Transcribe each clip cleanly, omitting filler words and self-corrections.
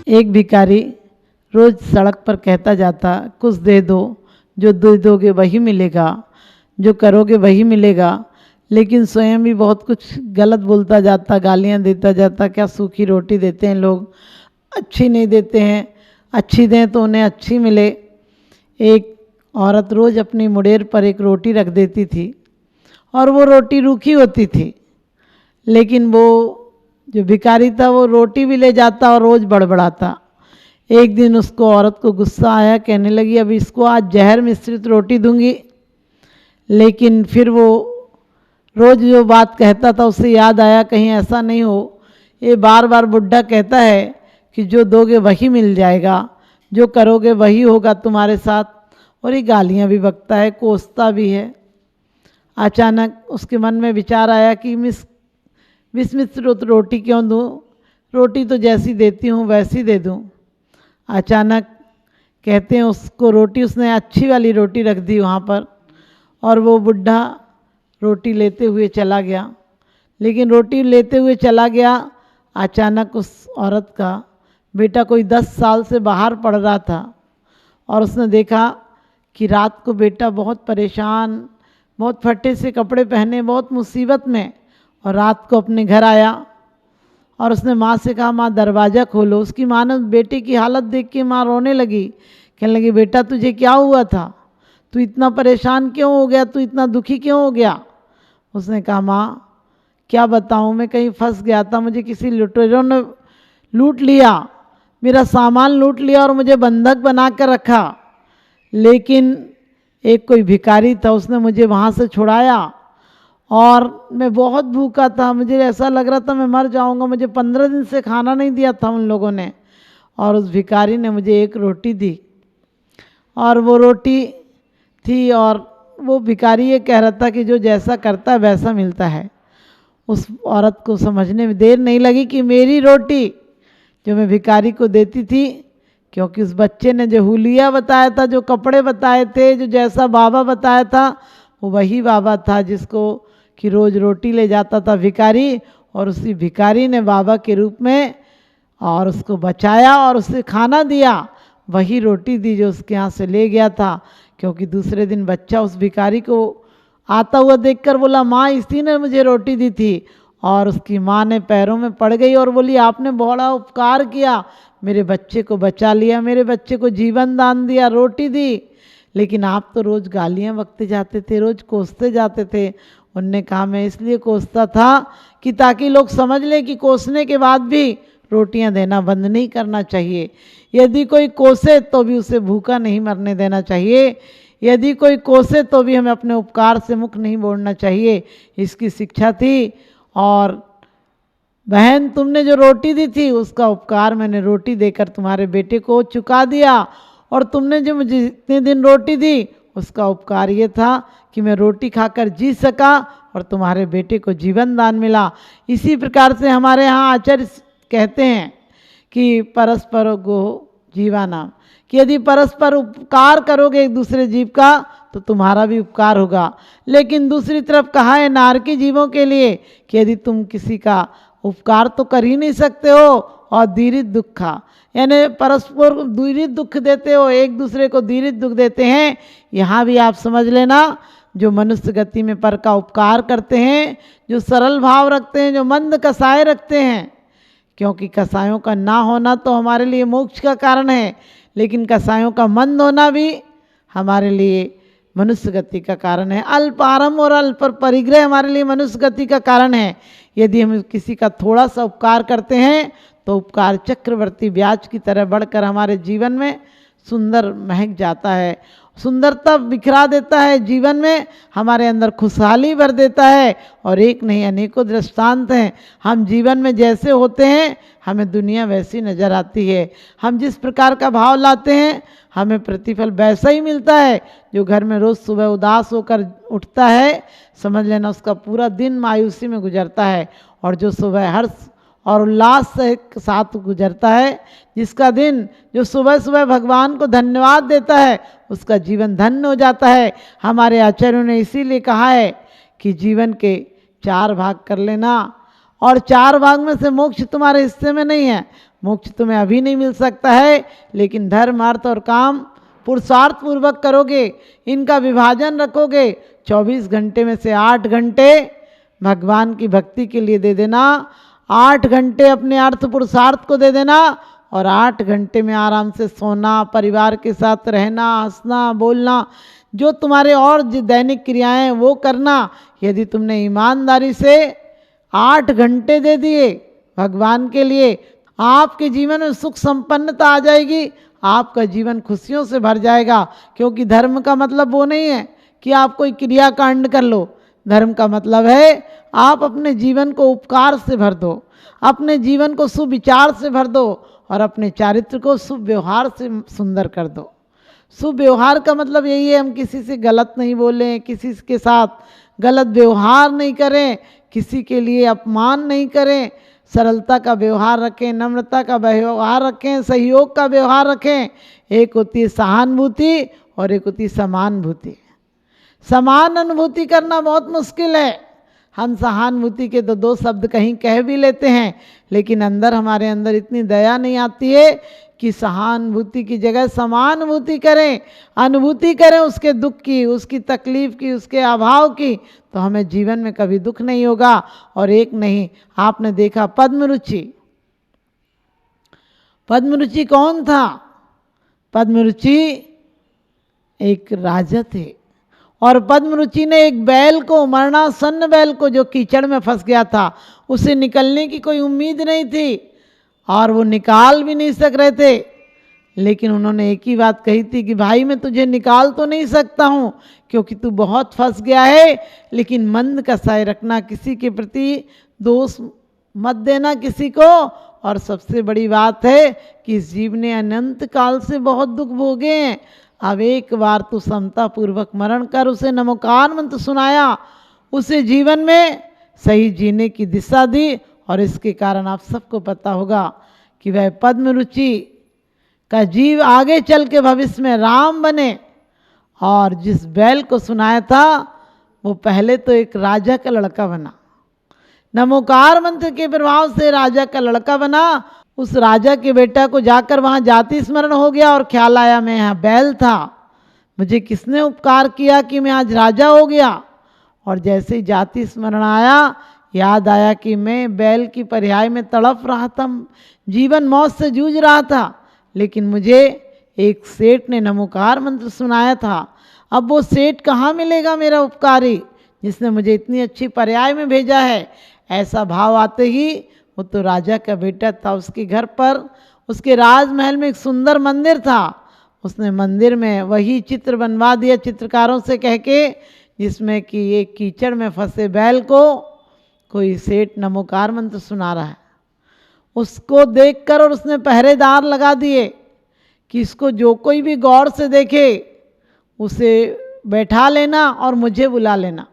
एक भिखारी रोज़ सड़क पर कहता जाता, कुछ दे दो, जो दे दोगे वही मिलेगा, जो करोगे वही मिलेगा। लेकिन स्वयं भी बहुत कुछ गलत बोलता जाता, गालियाँ देता जाता। क्या सूखी रोटी देते हैं लोग, अच्छी नहीं देते हैं, अच्छी दें तो उन्हें अच्छी मिले। एक औरत रोज़ अपनी मुडेर पर एक रोटी रख देती थी और वो रोटी रूखी होती थी, लेकिन वो जो भिखारी था वो रोटी भी ले जाता और रोज़ बड़बड़ाता। एक दिन उसको औरत को गुस्सा आया, कहने लगी अब इसको आज जहर मिश्रित रोटी दूंगी। लेकिन फिर वो रोज़ जो बात कहता था उससे याद आया कहीं ऐसा नहीं हो, ये बार बार बुढ़ा कहता है कि जो दोगे वही मिल जाएगा, जो करोगे वही होगा तुम्हारे साथ, और ये गालियाँ भी बकता है, कोसता भी है। अचानक उसके मन में विचार आया कि मिश्रित रोटी क्यों दूँ, रोटी तो जैसी देती हूँ वैसी दे दूँ। अचानक कहते हैं उसको रोटी, उसने अच्छी वाली रोटी रख दी वहाँ पर, और वो बुढ़ा रोटी लेते हुए चला गया। लेकिन रोटी लेते हुए चला गया, अचानक उस औरत का बेटा कोई 10 साल से बाहर पड़ रहा था, और उसने देखा कि रात को बेटा बहुत परेशान, बहुत फटे से कपड़े पहने, बहुत मुसीबत में, और रात को अपने घर आया और उसने माँ से कहा माँ दरवाज़ा खोलो। उसकी माँ ने बेटे की हालत देख के माँ रोने लगी, कहने लगी बेटा तुझे क्या हुआ था, तू इतना परेशान क्यों हो गया, तू इतना दुखी क्यों हो गया। उसने कहा माँ क्या बताऊँ, मैं कहीं फंस गया था, मुझे किसी लुटेरों ने लूट लिया, मेरा सामान लूट लिया और मुझे बंधक बना कर रखा। लेकिन एक कोई भिखारी था, उसने मुझे वहाँ से छुड़ाया, और मैं बहुत भूखा था, मुझे ऐसा लग रहा था मैं मर जाऊंगा, मुझे 15 दिन से खाना नहीं दिया था उन लोगों ने, और उस भिखारी ने मुझे एक रोटी दी, और वो रोटी थी, और वो भिखारी ये कह रहा था कि जो जैसा करता है वैसा मिलता है। उस औरत को समझने में देर नहीं लगी कि मेरी रोटी जो मैं भिखारी को देती थी, क्योंकि उस बच्चे ने जो हुलिया बताया था, जो कपड़े बताए थे, जो जैसा बाबा बताया था, वो वही बाबा था जिसको कि रोज़ रोटी ले जाता था भिखारी, और उसी भिखारी ने बाबा के रूप में और उसको बचाया और उसे खाना दिया, वही रोटी दी जो उसके यहाँ से ले गया था। क्योंकि दूसरे दिन बच्चा उस भिखारी को आता हुआ देखकर बोला माँ इसी ने मुझे रोटी दी थी, और उसकी माँ ने पैरों में पड़ गई और बोली आपने बड़ा उपकार किया, मेरे बच्चे को बचा लिया, मेरे बच्चे को जीवन दान दिया, रोटी दी, लेकिन आप तो रोज़ गालियाँ बकते जाते थे, रोज़ कोसते जाते थे। उनने कहा मैं इसलिए कोसता था कि ताकि लोग समझ लें कि कोसने के बाद भी रोटियां देना बंद नहीं करना चाहिए। यदि कोई कोसे तो भी उसे भूखा नहीं मरने देना चाहिए, यदि कोई कोसे तो भी हमें अपने उपकार से मुख नहीं मोड़ना चाहिए, इसकी शिक्षा थी। और बहन तुमने जो रोटी दी थी उसका उपकार मैंने रोटी देकर तुम्हारे बेटे को चुका दिया, और तुमने जो मुझे इतने दिन रोटी दी उसका उपकार ये था कि मैं रोटी खाकर जी सका और तुम्हारे बेटे को जीवन दान मिला। इसी प्रकार से हमारे यहाँ आचार्य कहते हैं कि परस्पर गो जीवानाम, कि यदि परस्पर उपकार करोगे एक दूसरे जीव का तो तुम्हारा भी उपकार होगा। लेकिन दूसरी तरफ कहा है नारकी जीवों के लिए कि यदि तुम किसी का उपकार तो कर ही नहीं सकते हो और दीरित दुखा, यानी परस्पर दीरित दुख देते हो, एक दूसरे को दीरित दुख देते हैं। यहाँ भी आप समझ लेना जो मनुष्य गति में पर का उपकार करते हैं, जो सरल भाव रखते हैं, जो मंद कसाय रखते हैं, क्योंकि कसायों का ना होना तो हमारे लिए मोक्ष का कारण है, लेकिन कसायों का मंद होना भी हमारे लिए मनुष्य गति का कारण है। अल्प आरंभ और अल्प परिग्रह हमारे लिए मनुष्य गति का कारण है। यदि हम किसी का थोड़ा सा उपकार करते हैं तो उपकार चक्रवर्ती ब्याज की तरह बढ़कर हमारे जीवन में सुंदर महक जाता है, सुंदरता बिखरा देता है, जीवन में हमारे अंदर खुशहाली भर देता है। और एक नहीं अनेकों दृष्टांत हैं, हम जीवन में जैसे होते हैं हमें दुनिया वैसी नज़र आती है। हम जिस प्रकार का भाव लाते हैं हमें प्रतिफल वैसा ही मिलता है। जो घर में रोज़ सुबह उदास होकर उठता है समझ लेना उसका पूरा दिन मायूसी में गुजरता है, और जो सुबह हर्ष और उल्लास से साथ गुजरता है, जिसका दिन जो सुबह सुबह भगवान को धन्यवाद देता है उसका जीवन धन्य हो जाता है। हमारे आचार्यों ने इसीलिए कहा है कि जीवन के 4 भाग कर लेना और 4 भाग में से मोक्ष तुम्हारे हिस्से में नहीं है। मोक्ष तुम्हें अभी नहीं मिल सकता है, लेकिन धर्म अर्थ और काम पुरुषार्थ पूर्वक करोगे, इनका विभाजन रखोगे, 24 घंटे में से 8 घंटे भगवान की भक्ति के लिए दे देना, 8 घंटे अपने अर्थ पुरुषार्थ को दे देना, और 8 घंटे में आराम से सोना, परिवार के साथ रहना, हंसना, बोलना, जो तुम्हारे और जो दैनिक क्रियाएं हैं वो करना। यदि तुमने ईमानदारी से 8 घंटे दे दिए भगवान के लिए, आपके जीवन में सुख संपन्नता आ जाएगी, आपका जीवन खुशियों से भर जाएगा। क्योंकि धर्म का मतलब वो नहीं है कि आप कोई क्रियाकांड कर लो, धर्म का मतलब है आप अपने जीवन को उपकार से भर दो, अपने जीवन को सुविचार से भर दो, और अपने चारित्र को शुभ व्यवहार से सुंदर कर दो। शुभ व्यवहार का मतलब यही है हम किसी से गलत नहीं बोलें, किसी के साथ गलत व्यवहार नहीं करें, किसी के लिए अपमान नहीं करें, सरलता का व्यवहार रखें, नम्रता का व्यवहार रखें, सहयोग का व्यवहार रखें। एक होती है सहानुभूति और एक होती है समानुभूति। समान अनुभूति करना बहुत मुश्किल है। हम सहानुभूति के तो 2 शब्द कहीं कह भी लेते हैं, लेकिन अंदर हमारे अंदर इतनी दया नहीं आती है कि सहानुभूति की जगह समानुभूति करें, अनुभूति करें उसके दुख की, उसकी तकलीफ की, उसके अभाव की, तो हमें जीवन में कभी दुख नहीं होगा। और एक नहीं, आपने देखा पद्मरुचि। पद्मरुचि कौन था? पद्मरुचि एक राजा थे, और पद्मरुचि ने एक बैल को, मरणासन्न बैल को, जो कीचड़ में फंस गया था, उसे निकलने की कोई उम्मीद नहीं थी और वो निकाल भी नहीं सक रहे थे, लेकिन उन्होंने एक ही बात कही थी कि भाई मैं तुझे निकाल तो नहीं सकता हूँ क्योंकि तू बहुत फंस गया है, लेकिन मंद कसाई रखना, किसी के प्रति दोष मत देना किसी को। और सबसे बड़ी बात है कि इस जीव ने अनंत काल से बहुत दुख भोगे हैं, अब एक बार तू समता पूर्वक मरण कर। उसे नमोकार मंत्र सुनाया, उसे जीवन में सही जीने की दिशा दी, और इसके कारण आप सबको पता होगा कि वह पद्मरुचि का जीव आगे चल के भविष्य में राम बने। और जिस बैल को सुनाया था वो पहले तो एक राजा का लड़का बना, नमोकार मंत्र के प्रभाव से राजा का लड़का बना। उस राजा के बेटा को जाकर वहाँ जाति स्मरण हो गया और ख्याल आया मैं यहाँ बैल था, मुझे किसने उपकार किया कि मैं आज राजा हो गया। और जैसे ही जाति स्मरण आया, याद आया कि मैं बैल की पर्याय में तड़प रहा था, जीवन मौत से जूझ रहा था, लेकिन मुझे एक सेठ ने नमोकार मंत्र सुनाया था। अब वो सेठ कहाँ मिलेगा मेरा उपकारी, जिसने मुझे इतनी अच्छी पर्याय में भेजा है। ऐसा भाव आते ही वो तो राजा का बेटा था, उसके घर पर, उसके राजमहल में एक सुंदर मंदिर था, उसने मंदिर में वही चित्र बनवा दिया चित्रकारों से कह के, जिसमें कि ये कीचड़ में फंसे बैल को कोई सेठ नमोकार मंत्र सुना रहा है। उसको देखकर और उसने पहरेदार लगा दिए कि इसको जो कोई भी गौर से देखे उसे बैठा लेना और मुझे बुला लेना।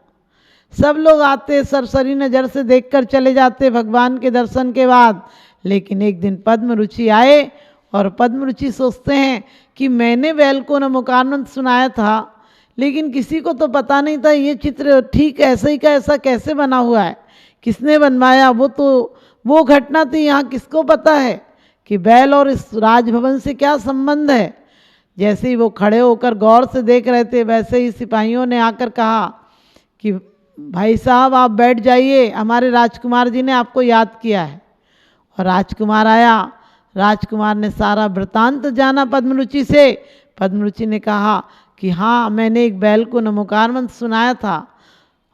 सब लोग आते, सरसरी नज़र से देखकर चले जाते भगवान के दर्शन के बाद। लेकिन एक दिन पद्मरुचि आए और पद्मरुचि सोचते हैं कि मैंने बैल को नमोकार मंत्र सुनाया था, लेकिन किसी को तो पता नहीं था ये चित्र ठीक ऐसे ही का ऐसा कैसे बना हुआ है, किसने बनवाया। वो घटना थी, यहाँ किसको पता है कि बैल और इस राजभवन से क्या संबंध है। जैसे ही वो खड़े होकर गौर से देख रहे थे, वैसे ही सिपाहियों ने आकर कहा कि भाई साहब आप बैठ जाइए, हमारे राजकुमार जी ने आपको याद किया है। और राजकुमार आया, राजकुमार ने सारा वृतांत जाना पद्मरुचि से। पद्मरुचि ने कहा कि हाँ मैंने एक बैल को नमोकार मंत्र सुनाया था।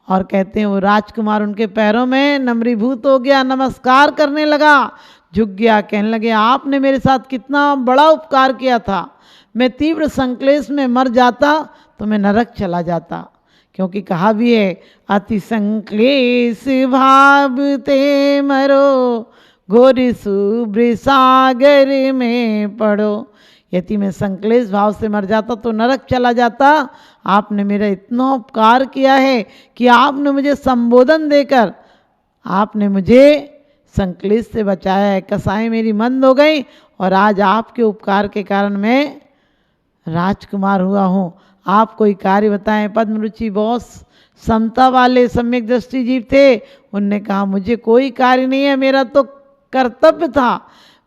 और कहते हैं वो राजकुमार उनके पैरों में नम्रीभूत हो गया, नमस्कार करने लगा, झुक गया, कहने लगे आपने मेरे साथ कितना बड़ा उपकार किया था, मैं तीव्र संक्लेश में मर जाता तो मैं नरक चला जाता। क्योंकि कहा भी है अति संक्लेश भावते मरो, घोर शुभ्र सागर में पड़ो। यदि मैं संक्लेश भाव से मर जाता तो नरक चला जाता। आपने मेरा इतना उपकार किया है कि आपने मुझे संबोधन देकर आपने मुझे संक्लेश से बचाया है। कसाई मेरी मंद हो गई और आज आपके उपकार के कारण मैं राजकुमार हुआ हूँ। आप कोई कार्य बताएं। पद्मरुचि बहुत समता वाले सम्यक दृष्टि जीव थे, उनने कहा मुझे कोई कार्य नहीं है, मेरा तो कर्तव्य था।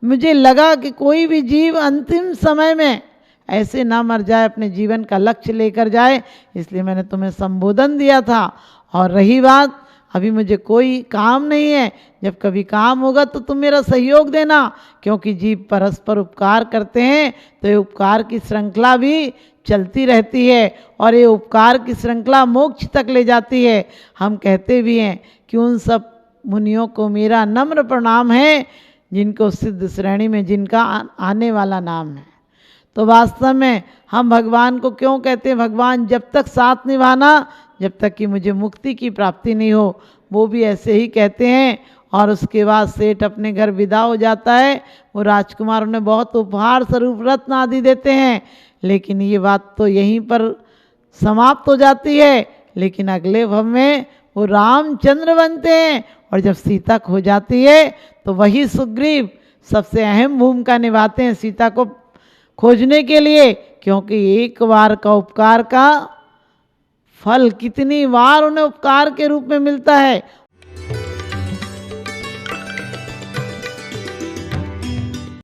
मुझे लगा कि कोई भी जीव अंतिम समय में ऐसे ना मर जाए, अपने जीवन का लक्ष्य लेकर जाए, इसलिए मैंने तुम्हें संबोधन दिया था। और रही बात, अभी मुझे कोई काम नहीं है, जब कभी काम होगा तो तुम मेरा सहयोग देना, क्योंकि जीव परस्पर उपकार करते हैं तो ये उपकार की श्रृंखला भी चलती रहती है और ये उपकार की श्रृंखला मोक्ष तक ले जाती है। हम कहते भी हैं कि उन सब मुनियों को मेरा नम्र प्रणाम है जिनको सिद्ध श्रेणी में जिनका आने वाला नाम है। तो वास्तव में हम भगवान को क्यों कहते हैं, भगवान जब तक साथ निभाना, जब तक कि मुझे मुक्ति की प्राप्ति नहीं हो, वो भी ऐसे ही कहते हैं। और उसके बाद सेठ अपने घर विदा हो जाता है। वो राजकुमार उन्हें बहुत उपहार स्वरूप रत्न आदि देते हैं, लेकिन ये बात तो यहीं पर समाप्त हो जाती है। लेकिन अगले भव में वो रामचंद्र बनते हैं, और जब सीता खो जाती है तो वही सुग्रीव सबसे अहम भूमिका निभाते हैं सीता को खोजने के लिए, क्योंकि एक बार का उपकार का फल कितनी बार उन्हें उपकार के रूप में मिलता है।